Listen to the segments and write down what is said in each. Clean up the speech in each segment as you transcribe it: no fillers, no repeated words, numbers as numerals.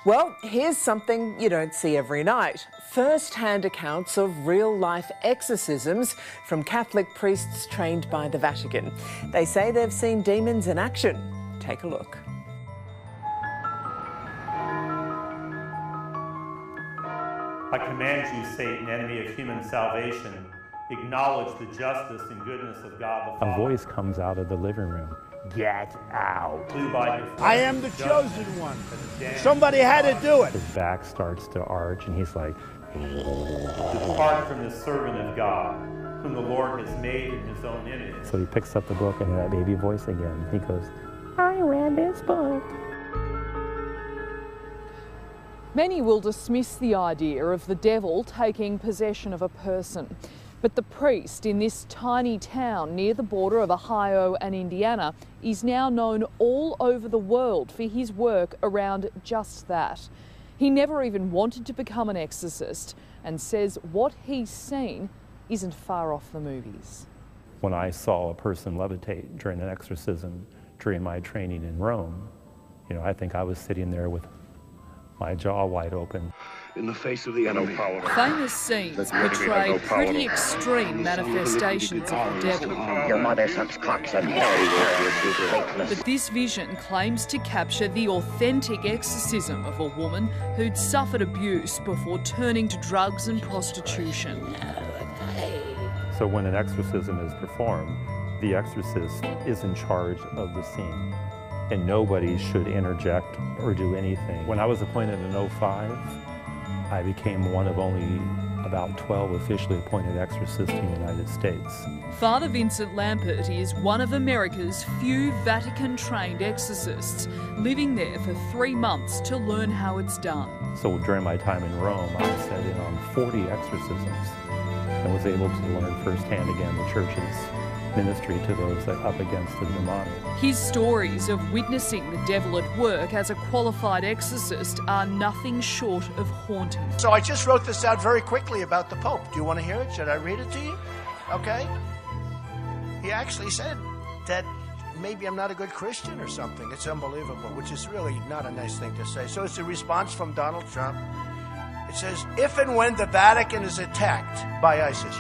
Well, here's something you don't see every night. First-hand accounts of real-life exorcisms from Catholic priests trained by the Vatican. They say they've seen demons in action. Take a look. I command you, Satan, enemy of human salvation, acknowledge the justice and goodness of God the Father. A voice comes out of the living room. Get out. I am the chosen one. Somebody had to do it. His back starts to arch and he's like, depart from the servant of God, whom the Lord has made in his own image. So he picks up the book and that baby voice again. He goes, I read this book. Many will dismiss the idea of the devil taking possession of a person. But the priest in this tiny town near the border of Ohio and Indiana is now known all over the world for his work around just that. He never even wanted to become an exorcist and says what he's seen isn't far off the movies. When I saw a person levitate during an exorcism during my training in Rome, I think I was sitting there with my jaw wide open. In the face of the enemy. Famous scenes portray pretty extreme manifestations of the devil. Your mother sucks cocks and But this vision claims to capture the authentic exorcism of a woman who'd suffered abuse before turning to drugs and prostitution. So when an exorcism is performed, the exorcist is in charge of the scene, and nobody should interject or do anything. When I was appointed in 2005, I became one of only about 12 officially appointed exorcists in the United States. Father Vincent Lampert is one of America's few Vatican-trained exorcists, living there for 3 months to learn how it's done. So during my time in Rome, I sat in on 40 exorcisms and was able to learn firsthand again the church's ministry to those up against the demonic. His stories of witnessing the devil at work as a qualified exorcist are nothing short of haunting. So I just wrote this out very quickly about the Pope. Do you want to hear it? Should I read it to you? Okay. He actually said that maybe I'm not a good Christian or something. It's unbelievable, which is really not a nice thing to say. So it's a response from Donald Trump. It says, if and when the Vatican is attacked by ISIS,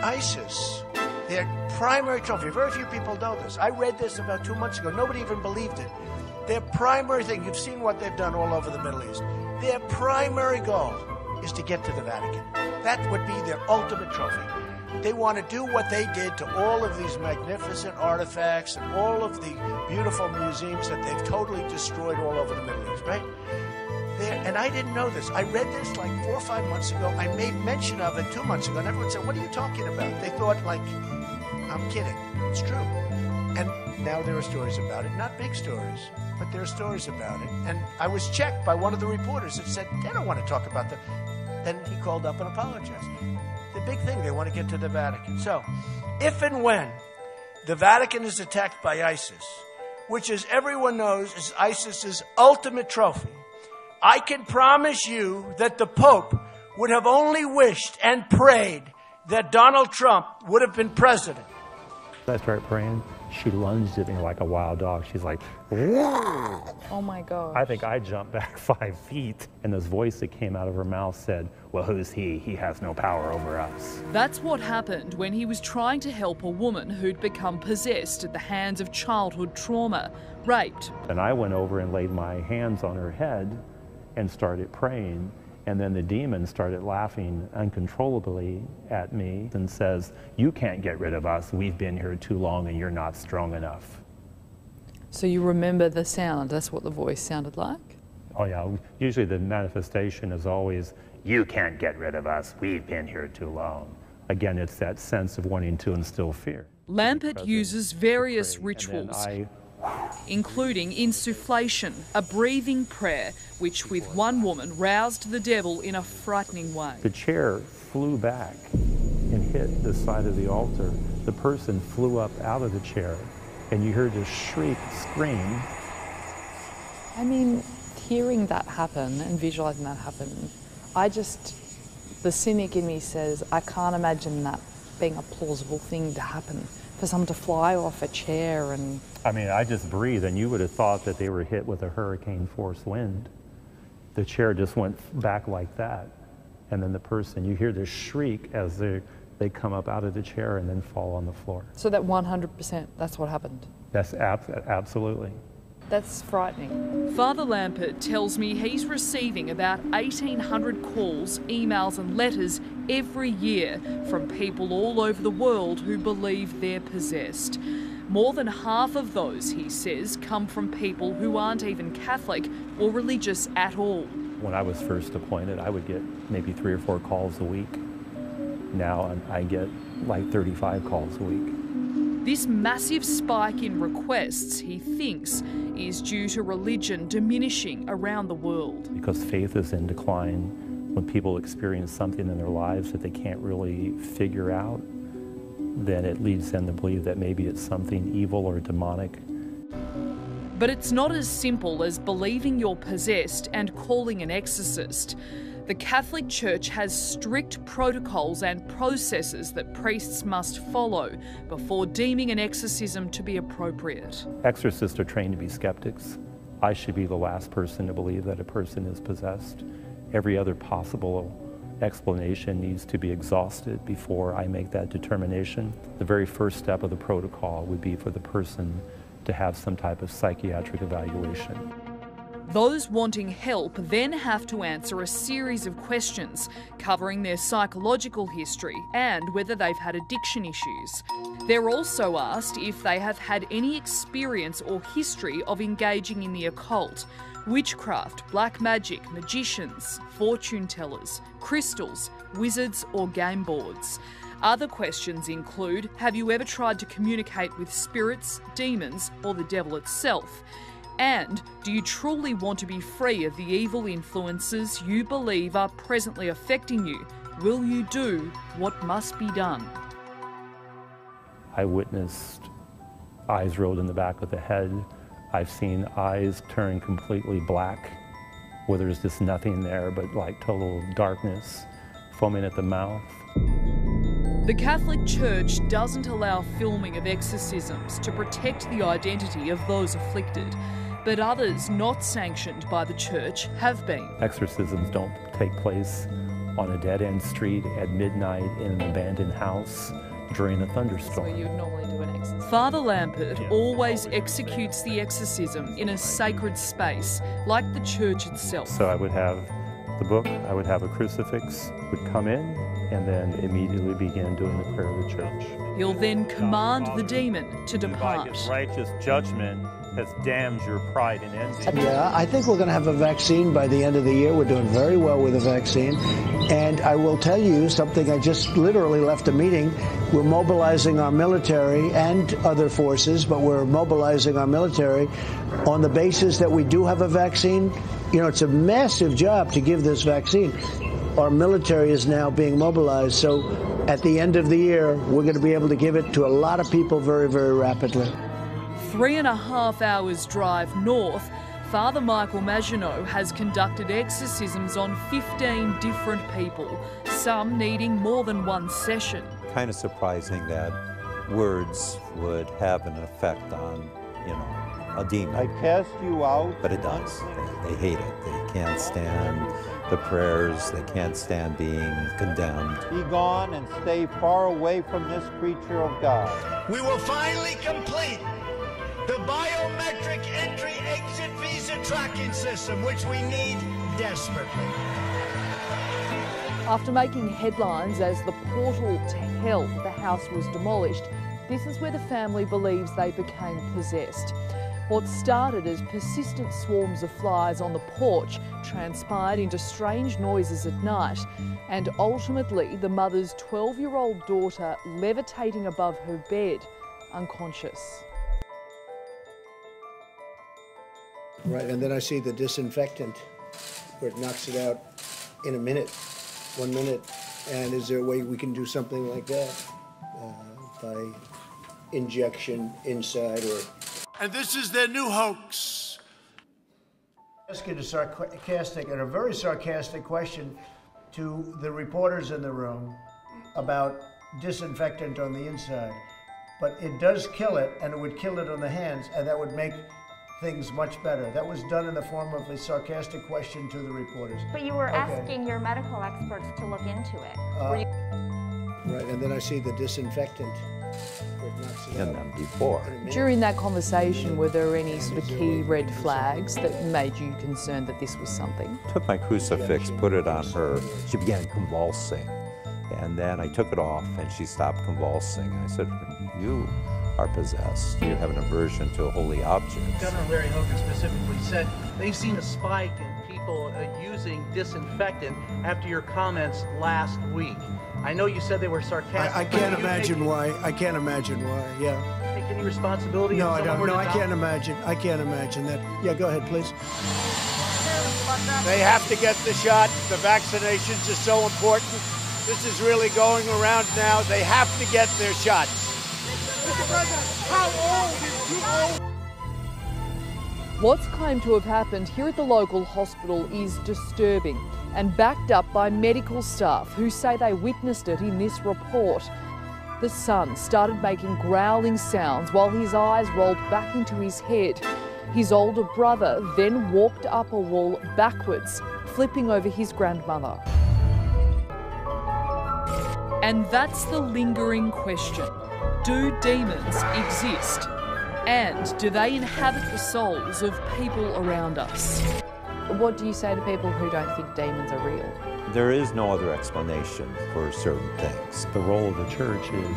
ISIS, their primary trophy, very few people know this. I read this about 2 months ago. Nobody even believed it. Their primary thing, you've seen what they've done all over the Middle East. Their primary goal is to get to the Vatican. That would be their ultimate trophy. They want to do what they did to all of these magnificent artifacts and all of the beautiful museums that they've totally destroyed all over the Middle East, right? And I didn't know this. I read this like 4 or 5 months ago. I made mention of it 2 months ago, and everyone said, what are you talking about? They thought, I'm kidding. It's true. And now there are stories about it. Not big stories, but there are stories about it. And I was checked by one of the reporters that said, they don't want to talk about that. Then he called up and apologized. The big thing, they want to get to the Vatican. So, if and when the Vatican is attacked by ISIS, which, as everyone knows, is ISIS's ultimate trophy, I can promise you that the Pope would have only wished and prayed that Donald Trump would have been president. I started praying. She lunged at me like a wild dog. She's like, whoa. Oh my God. I think I jumped back 5 feet. And this voice that came out of her mouth said, well, who's he? He has no power over us. That's what happened when he was trying to help a woman who'd become possessed at the hands of childhood trauma, raped. And I went over and laid my hands on her head and started praying. And then the demon started laughing uncontrollably at me and says, you can't get rid of us. We've been here too long and you're not strong enough. So you remember the sound? That's what the voice sounded like? Oh yeah, usually the manifestation is always, you can't get rid of us. We've been here too long. Again, it's that sense of wanting to instill fear. Lampert uses various rituals, including insufflation, a breathing prayer, which with one woman roused the devil in a frightening way. The chair flew back and hit the side of the altar. The person flew up out of the chair, and you heard a shriek, scream. I mean, hearing that happen and visualizing that happen, the cynic in me says, I can't imagine that being a plausible thing to happen for for someone to fly off a chair and... I mean, I just breathe, and you would have thought that they were hit with a hurricane force wind. The chair just went back like that. And then the person, you hear this shriek as they come up out of the chair and then fall on the floor. So that 100%, that's what happened? That's absolutely. That's frightening. Father Lampert tells me he's receiving about 1,800 calls, emails and letters every year from people all over the world who believe they're possessed. More than half of those, he says, come from people who aren't even Catholic or religious at all. When I was first appointed, I would get maybe 3 or 4 calls a week. Now I get like 35 calls a week. This massive spike in requests, he thinks, is due to religion diminishing around the world. Because faith is in decline, when people experience something in their lives that they can't really figure out, then it leads them to believe that maybe it's something evil or demonic. But it's not as simple as believing you're possessed and calling an exorcist. The Catholic Church has strict protocols and processes that priests must follow before deeming an exorcism to be appropriate. Exorcists are trained to be skeptics. I should be the last person to believe that a person is possessed. Every other possible explanation needs to be exhausted before I make that determination. The very first step of the protocol would be for the person to have some type of psychiatric evaluation. Those wanting help then have to answer a series of questions covering their psychological history and whether they've had addiction issues. They're also asked if they have had any experience or history of engaging in the occult, witchcraft, black magic, magicians, fortune tellers, crystals, wizards or game boards. Other questions include, have you ever tried to communicate with spirits, demons or the devil itself? And do you truly want to be free of the evil influences you believe are presently affecting you? Will you do what must be done? I witnessed eyes rolled in the back of the head. I've seen eyes turn completely black, where there's just nothing there but like total darkness, foaming at the mouth. The Catholic Church doesn't allow filming of exorcisms to protect the identity of those afflicted, but others not sanctioned by the Church have been. Exorcisms don't take place on a dead-end street at midnight in an abandoned house during a thunderstorm. So you'd normally do an exorcism. Father Lampert always executes the exorcism in a sacred space, like the church itself. So I would have the book, I would have a crucifix, would come in, and then immediately begin doing the prayer of the church. He'll then command the demon to depart. His righteous judgment has damned your pride and envy. Yeah, I think we're going to have a vaccine by the end of the year. We're doing very well with the vaccine. And I will tell you something, I just literally left a meeting. We're mobilizing our military and other forces, but we're mobilizing our military on the basis that we do have a vaccine. You know, it's a massive job to give this vaccine. Our military is now being mobilized, so at the end of the year, we're going to be able to give it to a lot of people very, very rapidly. 3.5 hours drive north, Father Michael Maginot has conducted exorcisms on 15 different people, some needing more than one session. Kind of surprising that words would have an effect on, a demon. I cast you out. But it does. They hate it. They can't stand the prayers. They can't stand being condemned. Be gone and stay far away from this creature of God. We will finally complete the biometric entry-exit visa tracking system, which we need desperately. After making headlines as the portal to hell, the house was demolished, this is where the family believes they became possessed. What started as persistent swarms of flies on the porch transpired into strange noises at night, and ultimately the mother's 12-year-old daughter levitating above her bed, unconscious. Right, and then I see the disinfectant where it knocks it out in a minute, 1 minute. And is there a way we can do something like that by injection inside or... And this is their new hoax. Asking a sarcastic and a very sarcastic question to the reporters in the room about disinfectant on the inside. but it does kill it, and it would kill it on the hands, and that would make things much better. That was done in the form of a sarcastic question to the reporters. But you were asking your medical experts to look into it. Right, and then I see the disinfectant. And then before. During that conversation, were there any sort of key red flags that made you concerned that this was something? Took my crucifix, put it on her. She began convulsing. And then I took it off and she stopped convulsing. I said, you are possessed. You have an aversion to a holy object. Governor Larry Hogan specifically said they've seen a spike in people using disinfectant after your comments last week. I know you said they were sarcastic. I can't imagine why. I can't imagine why. Yeah. Take any responsibility? No, I don't. No, I can't imagine. I can't imagine that. Yeah, go ahead, please. They have to get the shot. The vaccinations are so important. This is really going around now. They have to get their shots. Mr. President, how old is too old? What's claimed to have happened here at the local hospital is disturbing and backed up by medical staff who say they witnessed it in this report. The son started making growling sounds while his eyes rolled back into his head. His older brother then walked up a wall backwards, flipping over his grandmother. And that's the lingering question. Do demons exist? And do they inhabit the souls of people around us? What do you say to people who don't think demons are real? There is no other explanation for certain things. The role of the church is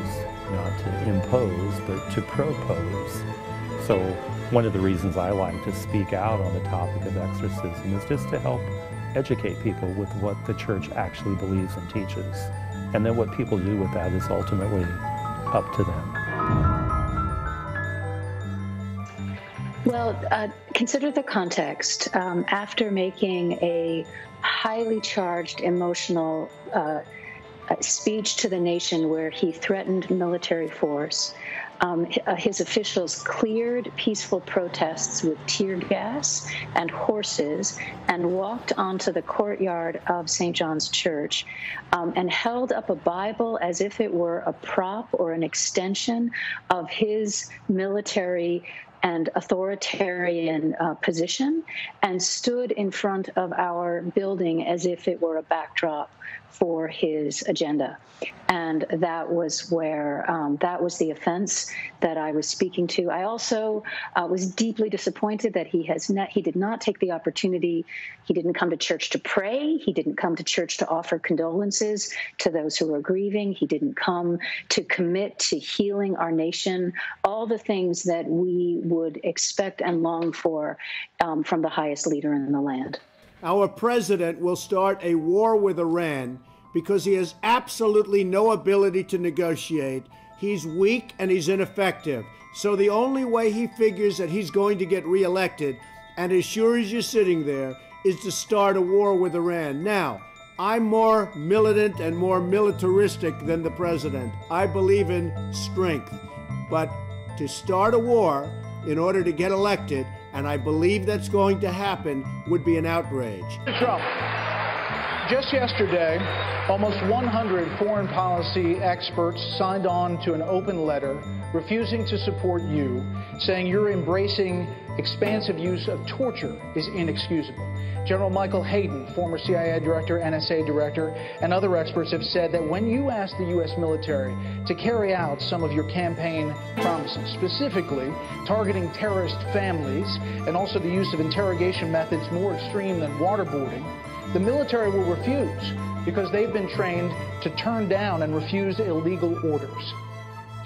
not to impose, but to propose. So one of the reasons I like to speak out on the topic of exorcism is just to help educate people with what the church actually believes and teaches. And then what people do with that is ultimately up to them. Well, consider the context. After making a highly charged, emotional speech to the nation where he threatened military force, his officials cleared peaceful protests with tear gas and horses and walked onto the courtyard of St. John's Church and held up a Bible as if it were a prop or an extension of his military and authoritarian position, and stood in front of our building as if it were a backdrop for his agenda. And that was where, that was the offense that I was speaking to. I also was deeply disappointed that he did not take the opportunity. He didn't come to church to pray. He didn't come to church to offer condolences to those who were grieving. He didn't come to commit to healing our nation, all the things that we would expect and long for from the highest leader in the land. Our president will start a war with Iran because he has absolutely no ability to negotiate. He's weak and he's ineffective. So the only way he figures that he's going to get reelected, and as sure as you're sitting there, is to start a war with Iran. Now, I'm more militant and more militaristic than the president. I believe in strength. But to start a war in order to get elected, and I believe that's going to happen, would be an outrage. Mr. Trump, just yesterday, almost 100 foreign policy experts signed on to an open letter refusing to support you, saying you're embracing expansive use of torture is inexcusable. General Michael Hayden, former CIA director, NSA director, and other experts have said that when you ask the U.S. military to carry out some of your campaign promises, specifically targeting terrorist families and also the use of interrogation methods more extreme than waterboarding, the military will refuse because they've been trained to turn down and refuse illegal orders.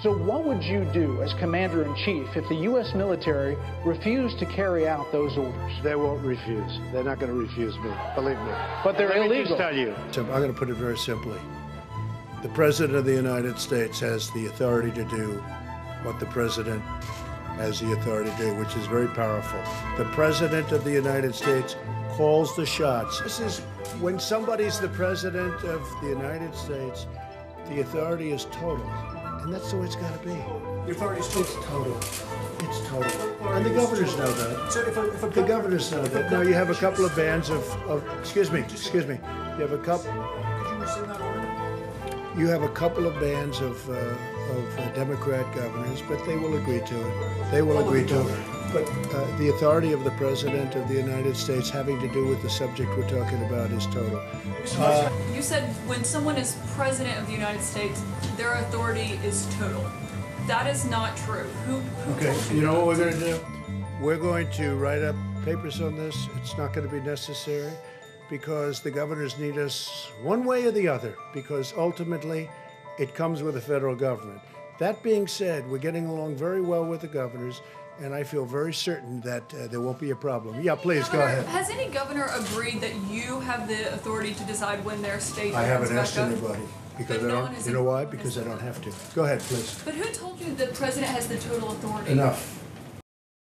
So what would you do as Commander-in-Chief if the U.S. military refused to carry out those orders? They won't refuse. They're not going to refuse me, believe me. But they're illegal. Let me just tell you. So I'm going to put it very simply. The President of the United States has the authority to do what the President has the authority to do, which is very powerful. The President of the United States calls the shots. This is when somebody's the President of the United States, the authority is total. And that's the way it's got to be. The authority is total. It's total. And the governors know that. So the governors know that. Now you have a couple of bands of excuse me. You have a couple. Could you rescind that order? You have a couple of bands of Democrat governors, but they will agree to it. They will agree to it. But the authority of the President of the United States having to do with the subject we're talking about is total. You said when someone is President of the United States, their authority is total. That is not true. Who okay, you know what we're going to do? We're going to write up papers on this. It's not going to be necessary because the governors need us one way or the other, because ultimately it comes with the federal government. That being said, we're getting along very well with the governors, and I feel very certain that there won't be a problem. Yeah, please, go ahead. Has any governor agreed that you have the authority to decide when their state I haven't asked back up? anybody, because I don't, you know why? Because I don't have to. Go ahead, please. But who told you the president has the total authority? Enough.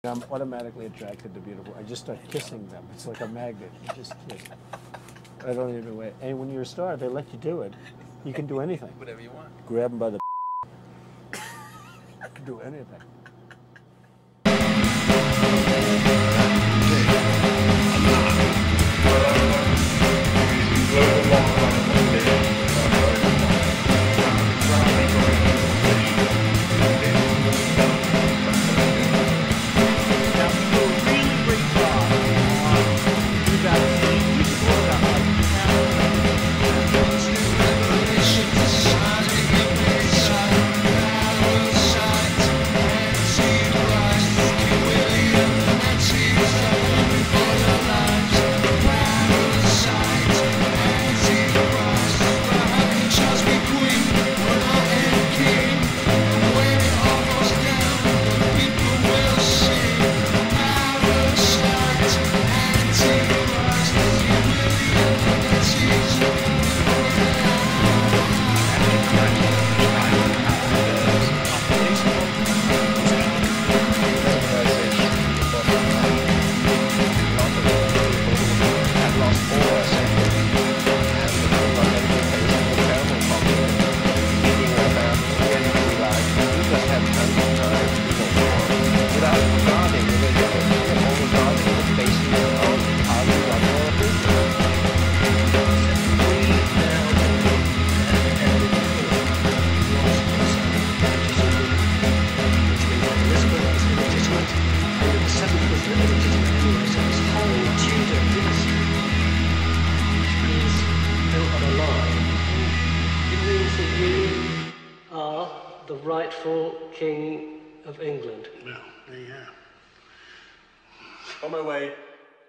I'm automatically attracted to beautiful. I just start kissing them. It's like a magnet. You just kiss. I don't even know. And when you're a star, they let you do it. You can do anything. Whatever you want. Grab them by the you can do anything. The rightful King of England. Well, there you are. On my way,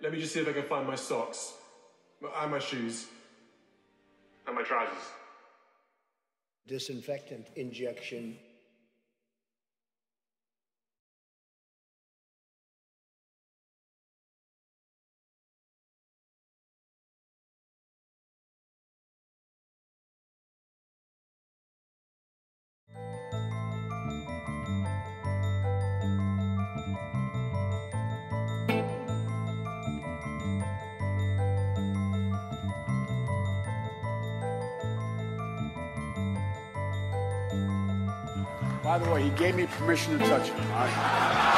let me just see if I can find my socks, and my shoes, and my trousers. Disinfectant injection. By the way, he gave me permission to touch him.